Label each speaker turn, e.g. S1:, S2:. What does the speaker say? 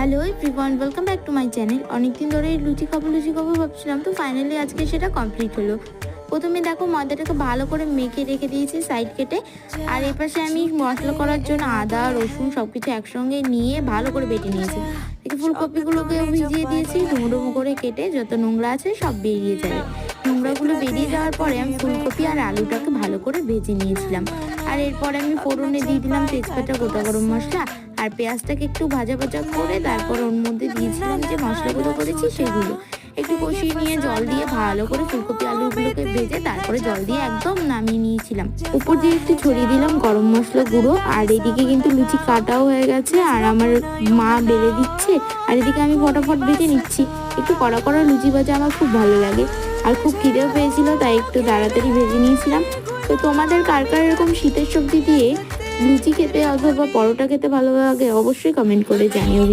S1: Hello everyone, welcome back to my channel. অনেকদিন ধরে লুচি খাবো ভাবছিলাম, তো ফাইনালি আজকে সেটা কমপ্লিট হলো। প্রথমে দেখো ময়দাটাকে ভালো করে মেখে রেখে দিয়েছি সাইড কেটে। আর এই পাশে আমি মশলা করার জন্য আদা রসুন সব কিছু একসঙ্গে নিয়ে ভালো করে বেটে নিয়েছি। দেখি ফুলকপিগুলোকেও ভিজিয়ে দিয়েছি, ডুমো ডুমো করে কেটে যত নোংরা আছে সব বেরিয়ে যাবে। নোংরাগুলো বেরিয়ে যাওয়ার পরে আমি ফুলকপি আর আলুটাকে ভালো করে ভেজে নিয়েছিলাম। আর এরপরে আমি ফোড়নে দিয়ে দিলাম তেজপাতা, গোটা গরম মশলা আর পেঁয়াজটাকে একটু ভাজা ভাজা করে তারপর ওর মধ্যে দিয়েছিলাম যে মশলাগুলো করেছি সেগুলো। একটু কষিয়ে নিয়ে জল দিয়ে ভালো করে ফুলকপি আলুগুলোকে ভেজে তারপরে জল দিয়ে একদম নামিয়ে নিয়েছিলাম। উপর দিয়ে একটু ছড়িয়ে দিলাম গরম মশলা গুঁড়ো। আর এদিকে কিন্তু লুচি কাটাও হয়ে গেছে আর আমার মা বেলে দিচ্ছে, আর এদিকে আমি ফটাফট ভেজে নিচ্ছি। একটু কড়া কড়া লুচি ভাজা আমার খুব ভালো লাগে আর খুব খিদেও পেয়েছিল, তাই একটু তাড়াতাড়ি ভেজে নিয়েছিলাম। তো তোমাদের কার কার এরকম শীতের সবজি দিয়ে লুচি খেতে অথবা পরোটা খেতে ভালো লাগে অবশ্যই কমেন্ট করে জানিও।